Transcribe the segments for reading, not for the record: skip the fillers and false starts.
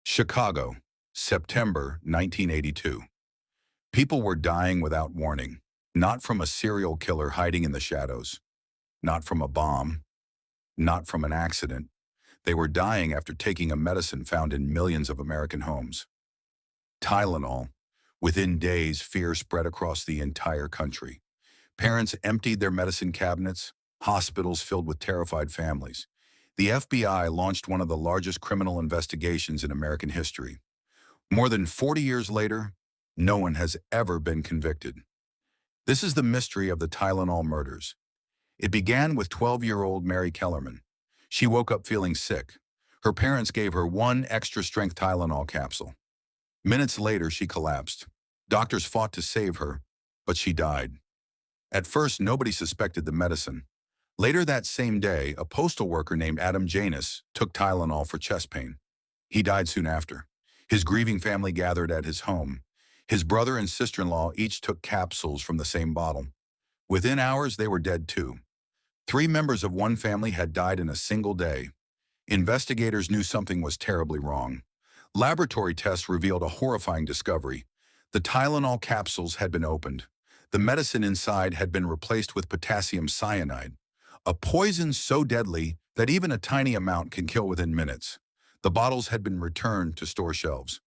Chicago, September 1982. People were dying without warning, not from a serial killer hiding in the shadows, not from a bomb, not from an accident. They were dying after taking a medicine found in millions of American homes. Tylenol. Within days, fear spread across the entire country. Parents emptied their medicine cabinets, hospitals filled with terrified families. The FBI launched one of the largest criminal investigations in American history. More than 40 years later, no one has ever been convicted. This is the mystery of the Tylenol murders. It began with 12-year-old Mary Kellerman. She woke up feeling sick. Her parents gave her one extra-strength Tylenol capsule. Minutes later, she collapsed. Doctors fought to save her, but she died. At first, nobody suspected the medicine. Later that same day, a postal worker named Adam Janus took Tylenol for chest pain. He died soon after. His grieving family gathered at his home. His brother and sister-in-law each took capsules from the same bottle. Within hours, they were dead too. 3 members of one family had died in a single day. Investigators knew something was terribly wrong. Laboratory tests revealed a horrifying discovery. The Tylenol capsules had been opened. The medicine inside had been replaced with potassium cyanide, a poison so deadly that even a tiny amount can kill within minutes. The bottles had been returned to store shelves.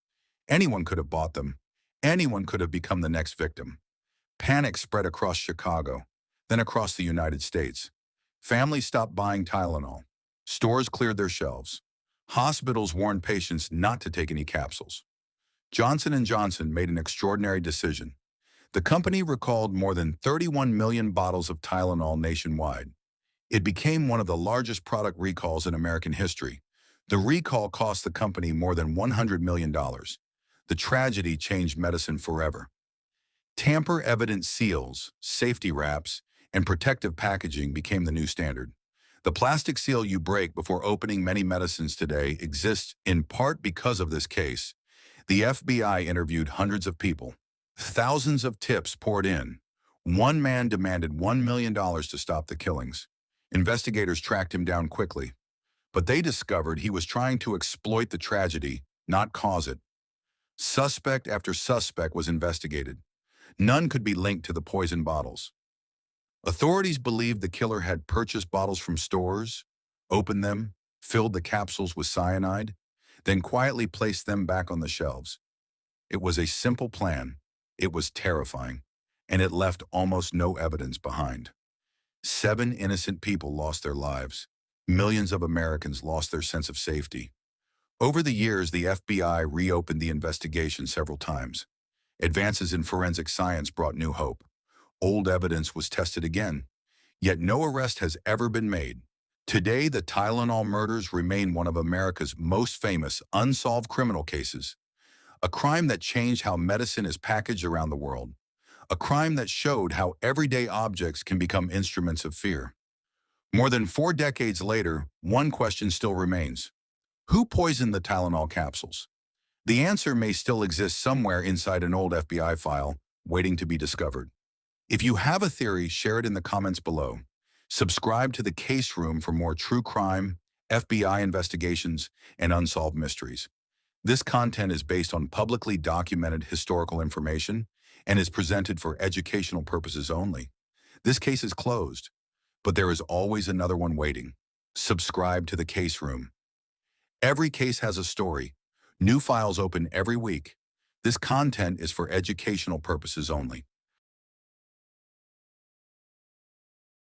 Anyone could have bought them. Anyone could have become the next victim. Panic spread across Chicago, then across the United States. Families stopped buying Tylenol. Stores cleared their shelves. Hospitals warned patients not to take any capsules. Johnson & Johnson made an extraordinary decision. The company recalled more than 31 million bottles of Tylenol nationwide. It became one of the largest product recalls in American history. The recall cost the company more than $100 million. The tragedy changed medicine forever. Tamper-evident seals, safety wraps, and protective packaging became the new standard. The plastic seal you break before opening many medicines today exists in part because of this case. The FBI interviewed hundreds of people. Thousands of tips poured in. One man demanded $1 million to stop the killings. Investigators tracked him down quickly, but they discovered he was trying to exploit the tragedy, not cause it. Suspect after suspect was investigated. None could be linked to the poison bottles. Authorities believed the killer had purchased bottles from stores, opened them, filled the capsules with cyanide, then quietly placed them back on the shelves. It was a simple plan. It was terrifying, and it left almost no evidence behind. 7 innocent people lost their lives. Millions of Americans lost their sense of safety. Over the years, the FBI reopened the investigation several times. Advances in forensic science brought new hope. Old evidence was tested again, yet no arrest has ever been made. Today, the Tylenol murders remain one of America's most famous unsolved criminal cases. A crime that changed how medicine is packaged around the world. A crime that showed how everyday objects can become instruments of fear. More than 4 decades later, one question still remains. Who poisoned the Tylenol capsules? The answer may still exist somewhere inside an old FBI file, waiting to be discovered. If you have a theory, share it in the comments below. Subscribe to the Case Room for more true crime, FBI investigations, and unsolved mysteries. This content is based on publicly documented historical information and is presented for educational purposes only. This case is closed, but there is always another one waiting. Subscribe to the Case Room. Every case has a story. New files open every week. This content is for educational purposes only.